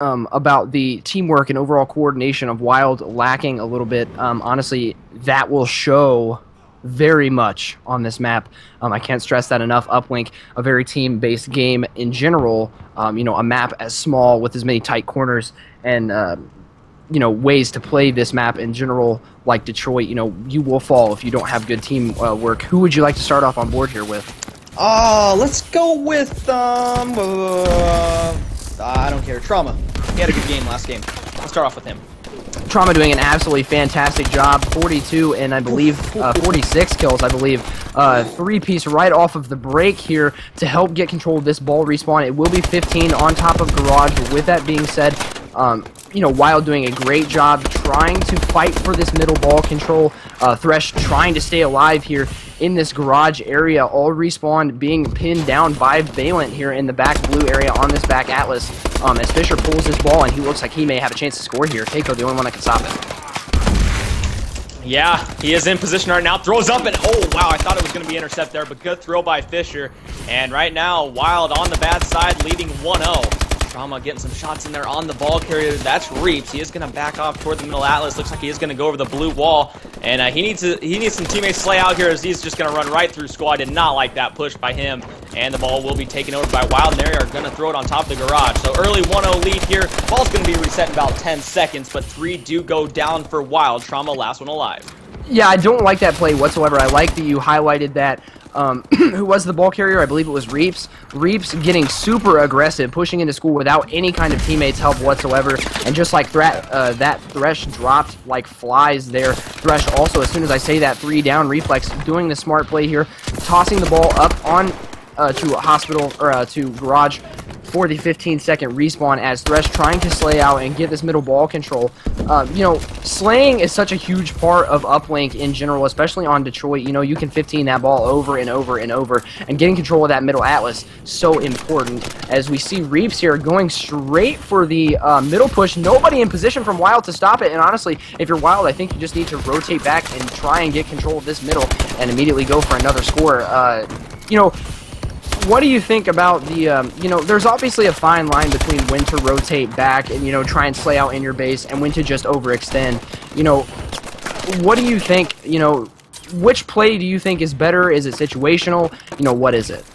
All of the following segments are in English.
about the teamwork and overall coordination of Wild lacking a little bit. Honestly, that will show very much on this map. I can't stress that enough. Uplink, a very team-based game in general. A map as small with as many tight corners and ways to play this map in general, like Detroit. You will fall if you don't have good team work. Who would you like to start off on board here with? Let's go with I don't care. Trauma. He had a good game last game. Let's start off with him. Trauma doing an absolutely fantastic job. 42 and I believe 46 kills, I believe. Three-piece right off of the break here to help get control of this ball respawn. It will be 15 on top of Garage. But with that being said, WiLD doing a great job trying to fight for this middle ball control. Thresh trying to stay alive here in this garage area. All respawn being pinned down by Valent here in the back blue area on this back Atlas. As Fisher pulls this ball, and he looks like he may have a chance to score here. Keiko, the only one that can stop it. Yeah, he is in position right now. Throws up, and oh, wow, I thought it was going to be intercept there, but good throw by Fisher. And right now, WiLD on the bad side, leading 1-0. Trauma getting some shots in there on the ball carrier. That's Reaps. He is going to back off toward the middle Atlas. Looks like he is going to go over the blue wall. And he needs some teammates to slay out here as he's just going to run right through Squad. Did not like that push by him. And the ball will be taken over by WiLD. And they are going to throw it on top of the garage. So early 1-0 lead here. Ball's going to be reset in about 10 seconds. But 3 do go down for WiLD. Trauma last one alive. Yeah, I don't like that play whatsoever. I like that you highlighted that. Who was the ball carrier? I believe it was Reaps. Reaps getting super aggressive, pushing into school without any kind of teammates help whatsoever. And just like that Thresh dropped like flies there. Thresh also, as soon as I say that, 3 down reflex, doing the smart play here, tossing the ball up on to Hospital or to Garage for the 15-second respawn as Thresh trying to slay out and get this middle ball control. Slaying is such a huge part of Uplink in general, especially on Detroit. You can 15 that ball over and over and over, and getting control of that middle Atlas, so important. As we see Reaps here going straight for the middle push, nobody in position from WiLD to stop it, and honestly, if you're WiLD, I think you just need to rotate back and try and get control of this middle and immediately go for another score. What do you think about the, there's obviously a fine line between when to rotate back and, try and slay out in your base and when to just overextend. What do you think, which play do you think is better? Is it situational? What is it?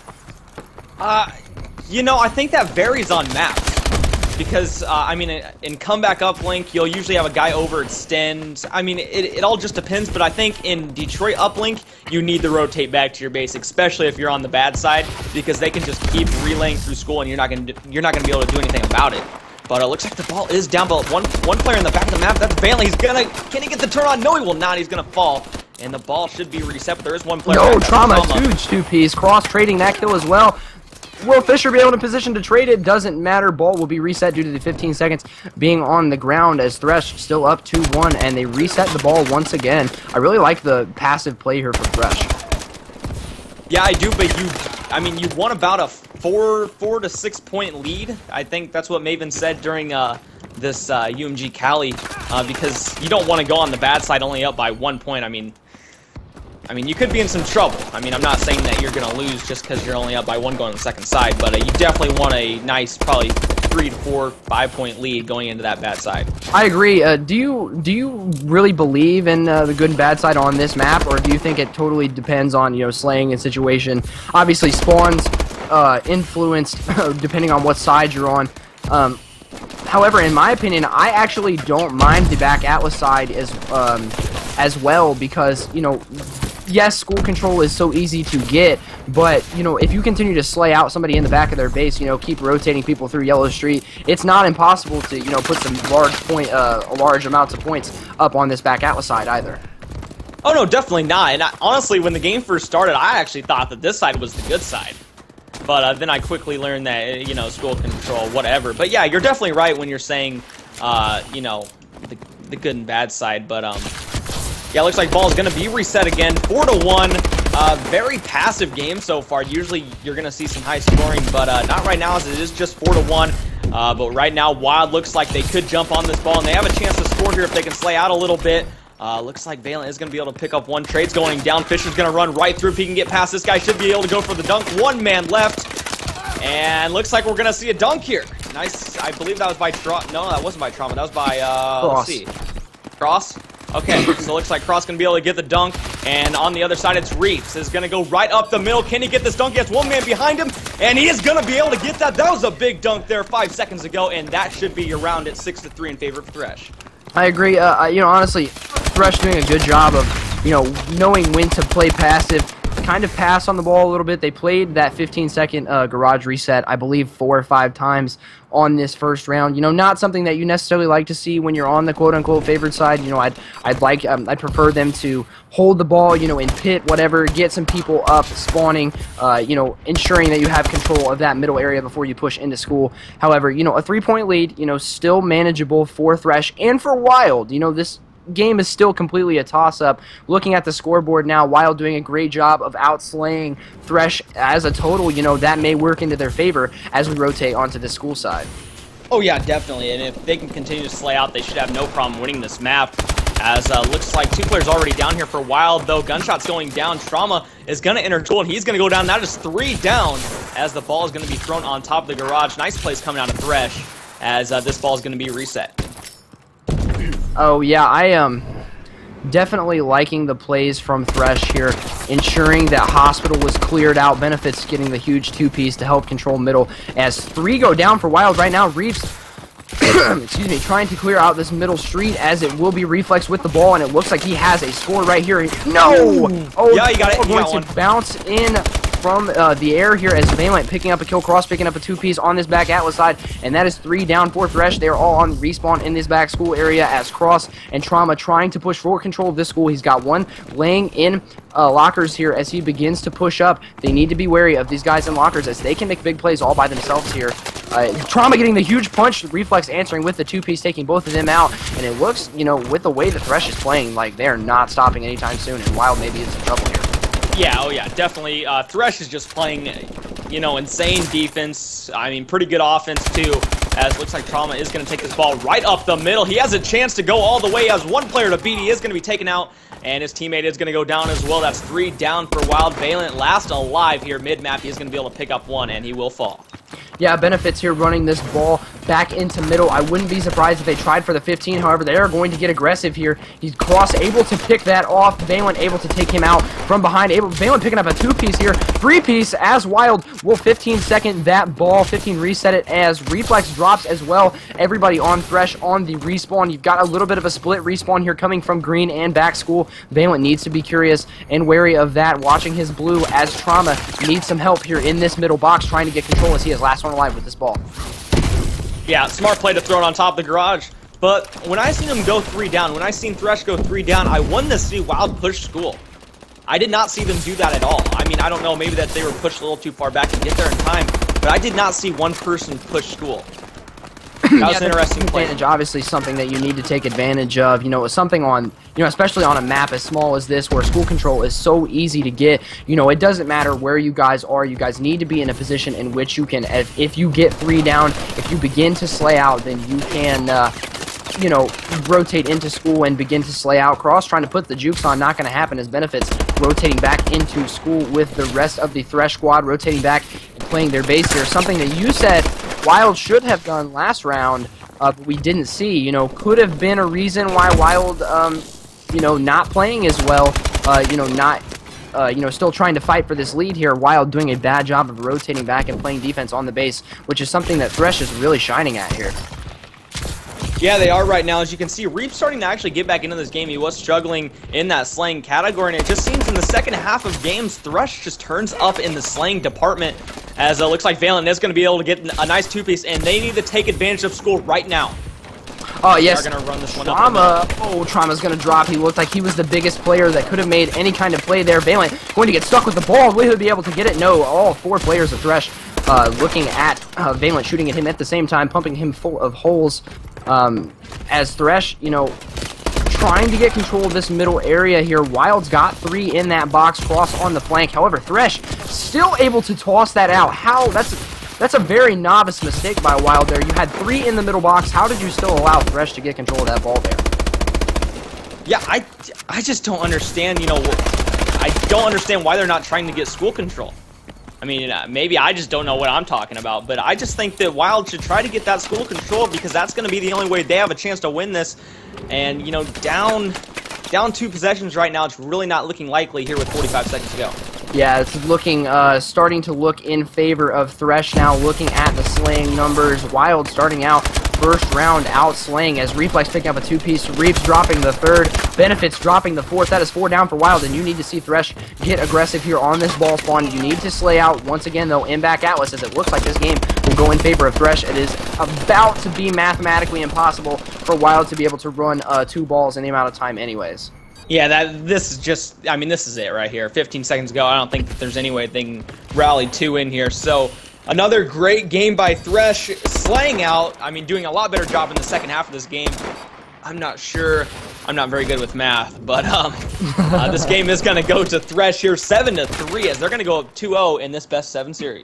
I think that varies on maps. Because, in comeback uplink, you'll usually have a guy overextend. It all just depends, but I think in Detroit uplink, you need to rotate back to your base, especially if you're on the bad side, because they can just keep relaying through school and you're not gonna be able to do anything about it. But it looks like the ball is down, but one player in the back of the map, that's Valent. Can he get the turn on? No, he will not. He's gonna fall. And the ball should be reset, but there is one player. No, Trauma, huge two-piece, cross-trading that kill as well. Will Fisher be able to position to trade it? Doesn't matter. Ball will be reset due to the 15 seconds being on the ground as Thresh still up 2-1, and they reset the ball once again. I really like the passive play here for Thresh. Yeah, I do, but you won about a 4 to 6 point lead. I think that's what Maven said during this UMG Cali, because you don't want to go on the bad side only up by 1 point. You could be in some trouble. I'm not saying that you're going to lose just because you're only up by 1 going on the second side, but you definitely want a nice, probably 3 to 4, 5 point lead going into that bad side. I agree. Do you really believe in the good and bad side on this map, or do you think it totally depends on slaying and situation? Obviously, spawns influenced depending on what side you're on. However, in my opinion, I actually don't mind the back Atlas side as well because yes, school control is so easy to get, but if you continue to slay out somebody in the back of their base, keep rotating people through Yellow Street, it's not impossible to put some large amounts of points up on this back Atlas side either. Oh no, definitely not. And honestly, when the game first started, I actually thought that this side was the good side. But then I quickly learned that school control, whatever. But yeah, you're definitely right when you're saying the good and bad side. But yeah, looks like ball is going to be reset again, 4-1. Very passive game so far. Usually you're going to see some high scoring, but not right now as it is just 4-1. But right now, WiLD looks like they could jump on this ball, and they have a chance to score here if they can slay out a little bit. Looks like Valent is going to be able to pick up one. Trade's going down. Fisher's going to run right through if he can get past this guy. Should be able to go for the dunk. 1 man left. And looks like we're going to see a dunk here. Nice. I believe that was by no, that wasn't by Trauma. That was by Cross. let's see. Cross. Okay, so it looks like Cross gonna be able to get the dunk, and on the other side it's Reeves is gonna go right up the middle. Can he get this dunk? He has one man behind him, and he is gonna be able to get that. That was a big dunk there 5 seconds ago, and that should be your round at 6-3 in favor of Thresh. I agree. You know, honestly, Thresh doing a good job of, you know, knowing when to play passive, kind of pass on the ball a little bit. They played that 15-second garage reset, I believe, 4 or 5 times on this first round. You know, not something that you necessarily like to see when you're on the quote-unquote favored side. You know, I'd prefer them to hold the ball, you know, in pit, whatever, get some people up, spawning, you know, ensuring that you have control of that middle area before you push into school. However, you know, a 3-point lead, you know, still manageable for Thresh and for WiLD. You know, this game is still completely a toss-up. Looking at the scoreboard now, WiLD doing a great job of outslaying Thresh as a total. You know, that may work into their favor as we rotate onto the school side. Oh yeah, definitely, and if they can continue to slay out, they should have no problem winning this map. As looks like 2 players already down here for WiLD, though. Gunshots going down. Trauma is going to enter tool, and he's going to go down. That is 3 down as the ball is going to be thrown on top of the garage. Nice plays coming out of Thresh as this ball is going to be reset. Oh yeah, I am definitely liking the plays from Thresh here, ensuring that Hospital was cleared out. Benefits getting the huge 2-piece to help control middle. As 3 go down for WiLD right now, Reeves excuse me, trying to clear out this middle street as it will be Reflex with the ball, and it looks like he has a score right here. No! Oh, yeah, you got it. You got going to bounce in from the air here as Valiant picking up a kill, Cross picking up a 2-piece on this back Atlas side, and that is 3 down for Thresh. They're all on respawn in this back school area as Cross and Trauma trying to push forward control of this school. He's got one laying in lockers here as he begins to push up. They need to be wary of these guys in lockers as they can make big plays all by themselves here. Trauma getting the huge punch, Reflex answering with the 2-piece, taking both of them out, and it looks, you know, with the way the Thresh is playing, like they're not stopping anytime soon, and WiLD maybe is in trouble here. Yeah, oh yeah, definitely. Thresh is just playing, you know, insane defense. I mean, pretty good offense too, as looks like Trauma is going to take this ball right up the middle. He has a chance to go all the way. As 1 player to beat, he is going to be taken out, and his teammate is going to go down as well. That's 3 down for WiLD. Valiant last alive here mid-map. He is going to be able to pick up 1, and he will fall. Yeah, Benefits here running this ball back into middle. I wouldn't be surprised if they tried for the 15. However, they are going to get aggressive here. He's Cross able to pick that off. Valiant able to take him out from behind. Valiant picking up a 2-piece here. 3-piece as WiLD will 15-second that ball. 15 reset it as Reflex drops as well. Everybody on Thresh on the respawn. You've got a little bit of a split respawn here coming from green and back school. Valiant needs to be curious and wary of that. Watching his blue as Trauma needs some help here in this middle box, trying to get control as he is last one alive with this ball. Yeah, smart play to throw it on top of the garage. But when I seen him go 3 down, when I seen Thresh go 3 down, I wanted to see WiLD push school. I did not see them do that at all. I mean, I don't know, maybe that they were pushed a little too far back to get there in time, but I did not see one person push school. That was an interesting play. Obviously something that you need to take advantage of. You know, something on, you know, especially on a map as small as this where school control is so easy to get. You know, it doesn't matter where you guys are. You guys need to be in a position in which you can, if you get 3 down, if you begin to slay out, then you can, you know, rotate into school and begin to slay out. Cross trying to put the jukes on, not going to happen as Benefits rotating back into school with the rest of the Thresh squad rotating back and playing their base here. Something that you said WiLD should have done last round, but we didn't see. You know, could have been a reason why WiLD, you know, not playing as well, you know, not, you know, still trying to fight for this lead here. WiLD doing a bad job of rotating back and playing defense on the base, which is something that Thresh is really shining at here. Yeah, they are right now. As you can see, Reap starting to actually get back into this game. He was struggling in that slaying category, and it just seems in the second half of games, Thresh just turns up in the slaying department, as it looks like Valiant is going to be able to get a nice 2-piece, and they need to take advantage of school right now. Oh, yes. They're going to run this one Trauma. Oh, Trauma's going to drop. He looked like he was the biggest player that could have made any kind of play there. Valiant going to get stuck with the ball. Will he be able to get it? No. All 4 players of Thresh looking at Valiant, shooting at him at the same time, pumping him full of holes. As Thresh, you know, trying to get control of this middle area here. WiLD's got 3 in that box, Cross on the flank. However, Thresh still able to toss that out. How? That's a very novice mistake by WiLD there. You had 3 in the middle box. How did you still allow Thresh to get control of that ball there? Yeah, I just don't understand, you know, I don't understand why they're not trying to get school control. I mean, maybe I just don't know what I'm talking about, but I just think that Wild should try to get that school control because that's going to be the only way they have a chance to win this. And, you know, down 2 possessions right now, it's really not looking likely here with 45 seconds to go. Yeah, it's looking, starting to look in favor of Thresh now, looking at the slaying numbers. Wild starting out first round out slaying as Reflex picking up a 2-piece, Reaps dropping the 3rd, Benefits dropping the 4th. That is 4 down for Wild, and you need to see Thresh get aggressive here on this ball spawn. You need to slay out once again, though, in back Atlas, as it looks like this game will go in favor of Thresh. It is about to be mathematically impossible for Wild to be able to run 2 balls in the amount of time anyways. Yeah, this is just, I mean, this is it right here. 15 seconds ago, I don't think that there's any way they can rally 2 in here. So, another great game by Thresh, slaying out, I mean, doing a lot better job in the second half of this game. I'm not sure, I'm not very good with math, but this game is going to go to Thresh here 7-3 as they're going to go up 2-0 in this best 7 series.